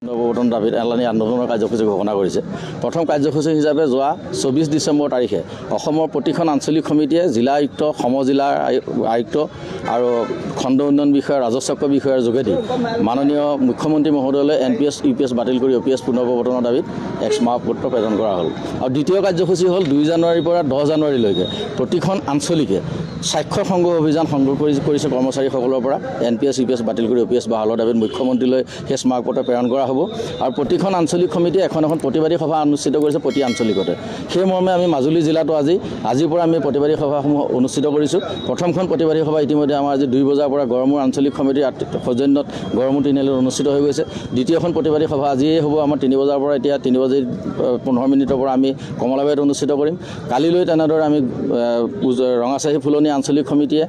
নৱপ্ৰৱৰ্তন দাবীত এলানি আন্দোলনৰ কাৰ্যসূচী ঘোষণা কৰিছে। প্ৰথম কাৰ্যসূচী হিচাপে যোৱা 24 ডিচেম্বৰ তাৰিখে অসমৰ প্ৰতিখন আঞ্চলিক সমিতিয়ে জিলা আয়ুক্ত, সমজিলাৰ আয়ুক্ত আৰু খণ্ড উন্নয়ন বিষয়া, ৰাজচক্ৰ বিষয়াৰ যোগেদি মাননীয় মুখ্যমন্ত্ৰী মহোদয়লৈ NPS, UPS বাতিল কৰি OPS পুনৰ্প্ৰৱৰ্তনৰ দাবীত এক স্মাৰকপত্ৰ প্ৰেৰণ কৰা হ'ল। আৰু দ্বিতীয় কাৰ্যসূচী হ'ল 2 জানুৱাৰীৰ পৰা 10 জানুৱাৰীলৈকে প্ৰতিখন আঞ্চলিকে স্বাক্ষৰ সংগ্ৰহ অভিযান সংগ্ৰহ কৰিছে কৰ্মচাৰীসকলৰ পৰা NPS, UPS বাতিল কৰি OPS বাহালৰ দাবীত মুখ্যমন্ত্ৰীলৈ সেই স্মাৰকপত্ৰ প্ৰেৰণ কৰা হ'ব। আৰু প্ৰতিখন আঞ্চলিক সমিতিয়ে এখন প্ৰতিবাদী সভা অনুষ্ঠিত কৰিছে প্ৰতি আঞ্চলিকতে। সেই মৰ্মে আমি মাজুলী জিলাতো আজিৰ পৰা আমি প্ৰতিবাদী সভাসমূহ অনুষ্ঠিত কৰিছোঁ। প্ৰথমখন প্ৰতিবাদী সভা ইতিমধ্যে আমাৰ আজি 2 বজাৰ পৰা গড়মূৰ আঞ্চলিক সমিতিৰ সৌজন্যত গড়মূৰ তিনিআলিত অনুষ্ঠিত হৈ গৈছে। দ্বিতীয়খন প্ৰতিবাদী সভা আজিয়ে হ'ব আমাৰ 3 বজাৰ পৰা, এতিয়া 3:15 পৰা আমি কমলাবাৰীত অনুষ্ঠিত কৰিম। কালিলৈ তেনেদৰে আমি ৰঙাচাহী ফুলনি আঞ্চলিক সমিতিয়ে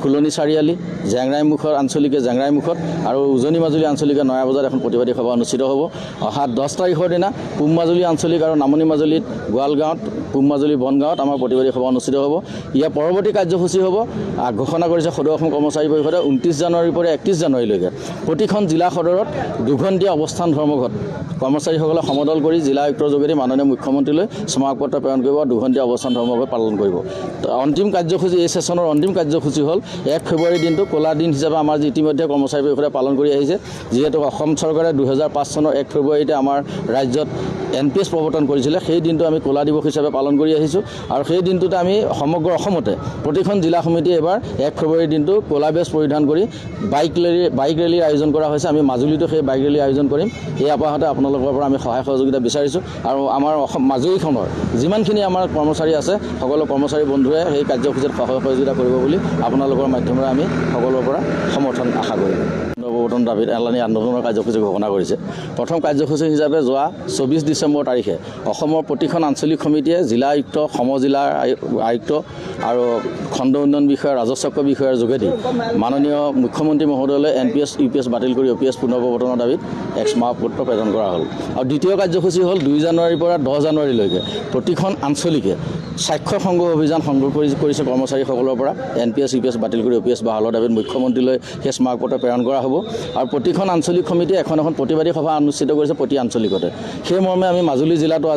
ফুলনি চাৰিআলি, জেংৰাইমুখৰ আঞ্চলিকে জেংৰাইমুখত আৰু উজনি মাজুলী আঞ্চলিকে নয়াবজাৰত এখন প্ৰতিবাদী সভা অনুষ্ঠিত হ'ব। অহা 10 তাৰিখৰ দিনা পূব মাজুলী আঞ্চলিক আৰু নামনি মাজুলীত গোৱালগাঁৱত, পূব মাজুলী বনগাঁৱত আমাৰ প্ৰতিবাদী সভা অনুষ্ঠিত হ'ব। ইয়াৰ পৰৱৰ্তী কাৰ্যসূচী হ'ব ঘোষণা কৰিছে সদৌ অসম কৰ্মচাৰী পৰিষদে 29 জানুৱাৰীৰ পৰা 31 জানুৱাৰীলৈকে প্ৰতিখন জিলা সদৰত দুঘণ্টীয়া অৱস্থান ধৰ্মঘট কৰ্মচাৰীসকলে সমদল কৰি জিলা আয়ুক্তৰ যোগেদি মাননীয় মুখ্যমন্ত্ৰীলৈ স্মাৰকপত্ৰ প্ৰেৰণ কৰিব, দুঘণ্টীয়া অৱস্থান ধৰ্মঘট পালন কৰিব। অন্তিম কাৰ্যসূচী, এই ছেছনৰ অন্তিম কাৰ্যসূচী হ'ল 1 ফেব্ৰুৱাৰী দিনটো ক'লা দিন হিচাপে আমাৰ ইতিমধ্যে কৰ্মচাৰী পৰিষদে পালন কৰি আহিছে। যিহেতু অসম চৰকাৰে 2005 চনৰ 1 ফেব্ৰুৱাৰীতে আমাৰ ৰাজ্যত NPS প্ৰৱৰ্তন কৰিছিলে, সেই দিনটো আমি ক'লা দিৱস হিচাপে পালন কৰি আহিছোঁ। আৰু সেই দিনটোতে আমি সমগ্ৰ অসমতে প্ৰতিখন জিলা সমিতিয়ে এবাৰ 1 ফেব্ৰুৱাৰী দিনটো ক'লা বেজ পৰিধান কৰি বাইক ৰেলীৰ আয়োজন কৰা হৈছে। আমি মাজুলীতো সেই বাইক ৰেলীৰ আয়োজন কৰিম। এই আপাহতে আপোনালোকৰ পৰা আমি সহায় সহযোগিতা বিচাৰিছোঁ। আৰু আমাৰ মাজুলীখনৰ যিমানখিনি আমাৰ কৰ্মচাৰী আছে, সকলো কৰ্মচাৰী বন্ধুৱে সেই কাৰ্যসূচীত সহায় সহযোগিতা কৰিব বুলি আপোনালোকৰ মাধ্যমেৰে আমি সকলোৰে পৰা সমৰ্থন আশা কৰিম। নৱপ্ৰৱৰ্তন দাবীত এলানি আন্দোলনৰ কাৰ্যসূচী ঘোষণা কৰিছে। প্ৰথম কাৰ্যসূচী হিচাপে যোৱা 24 ডিচেম্বৰ তাৰিখে অসমৰ প্ৰতিখন আঞ্চলিক সমিতিয়ে জিলা আয়ুক্ত, সমজিলাৰ আয়ুক্ত আৰু খণ্ড উন্নয়ন বিষয়া, ৰাজচক্ৰ বিষয়াৰ যোগেদি মাননীয় মুখ্যমন্ত্ৰী মহোদয়লৈ NPS, UPS বাতিল কৰি OPS পুনৰ্প্ৰৱৰ্তনৰ দাবীত এক স্মাৰকপত্ৰ প্ৰেৰণ কৰা হ'ল। আৰু দ্বিতীয় কাৰ্যসূচী হ'ল 2 জানুৱাৰীৰ পৰা 10 জানুৱাৰীলৈকে প্ৰতিখন আঞ্চলিকে স্বাক্ষৰ সংগ্ৰহ অভিযান সংগ্ৰহ কৰিছে কৰ্মচাৰীসকলৰ পৰা NPS, UPS বাতিল কৰি OPS বাহালৰ দাবীত মুখ্যমন্ত্ৰীলৈ সেই স্মাৰকপত্ৰ প্ৰেৰণ কৰা হ'ব। আৰু প্ৰতিখন আঞ্চলিক সমিতিয়ে এখন প্ৰতিবাদী সভা অনুষ্ঠিত কৰিছে প্ৰতি আঞ্চলিকতে। সেই মৰ্মে আমি মাজুলী জিলাতো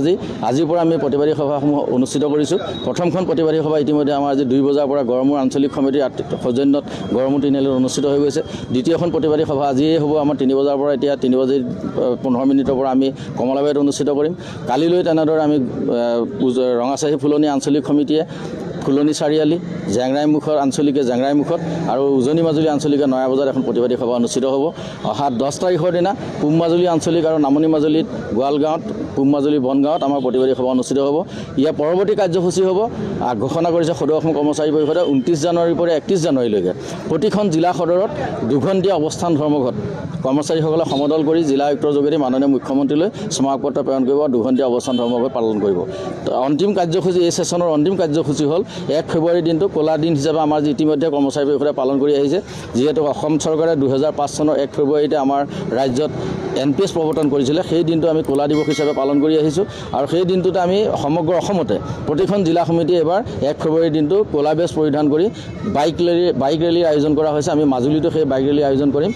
আজিৰ পৰা আমি প্ৰতিবাদী সভাসমূহ অনুষ্ঠিত কৰিছোঁ। প্ৰথমখন প্ৰতিবাদী সভা ইতিমধ্যে আমাৰ আজি 2 বজাৰ পৰা গড়মূৰ আঞ্চলিক সমিতিৰ সৌজন্যত গড়মূৰ তিনিআলিত অনুষ্ঠিত হৈ গৈছে। দ্বিতীয়খন প্ৰতিবাদী সভা আজিয়ে হ'ব আমাৰ 3 বজাৰ পৰা, এতিয়া 3:15 পৰা আমি কমলাবাৰীত অনুষ্ঠিত কৰিম। কালিলৈ তেনেদৰে আমি ৰঙাচাহী ফুলনি আঞ্চলিক সমিতিয়ে ফুলনি চাৰিআলি, জেংৰাইমুখৰ আঞ্চলিকে জেংৰাইমুখত আৰু উজনি মাজুলী আঞ্চলিকে নয়াবজাৰত এখন প্ৰতিবাদী সভা অনুষ্ঠিত হ'ব। অহা 10 তাৰিখৰ দিনা পূব মাজুলী আঞ্চলিক আৰু নামনি মাজুলীত গোৱালগাঁৱত, পূব মাজুলী বনগাঁৱত আমাৰ প্ৰতিবাদী সভা অনুষ্ঠিত হ'ব। ইয়াৰ পৰৱৰ্তী কাৰ্যসূচী হ'ব ঘোষণা কৰিছে সদৌ অসম কৰ্মচাৰী পৰিষদে 29 জানুৱাৰীৰ পৰা 31 জানুৱাৰীলৈকে প্ৰতিখন জিলা সদৰত দুঘণ্টীয়া অৱস্থান ধৰ্মঘট কৰ্মচাৰীসকলে সমদল কৰি জিলা আয়ুক্তৰ যোগেদি মাননীয় মুখ্যমন্ত্ৰীলৈ স্মাৰকপত্ৰ প্ৰেৰণ কৰিব, দুঘণ্টীয়া অৱস্থান ধৰ্মঘট পালন কৰিব। অন্তিম কাৰ্যসূচী, এই ছেছনৰ অন্তিম কাৰ্যসূচী হ'ল 1 ফেব্ৰুৱাৰী দিনটো ক'লা দিন হিচাপে আমাৰ ইতিমধ্যে কৰ্মচাৰী পৰিষদে পালন কৰি আহিছে। যিহেতু অসম চৰকাৰে 2005 চনৰ 1 ফেব্ৰুৱাৰীতে আমাৰ ৰাজ্যত NPS প্ৰৱৰ্তন কৰিছিলে, সেই দিনটো আমি ক'লা দিৱস হিচাপে পালন কৰি আহিছোঁ। আৰু সেই দিনটোতে আমি সমগ্ৰ অসমতে প্ৰতিখন জিলা সমিতিয়ে এবাৰ 1 ফেব্ৰুৱাৰী দিনটো ক'লা বেজ পৰিধান কৰি বাইক ৰেলীৰ আয়োজন কৰা হৈছে। আমি মাজুলীতো সেই বাইক ৰেলীৰ আয়োজন কৰিম।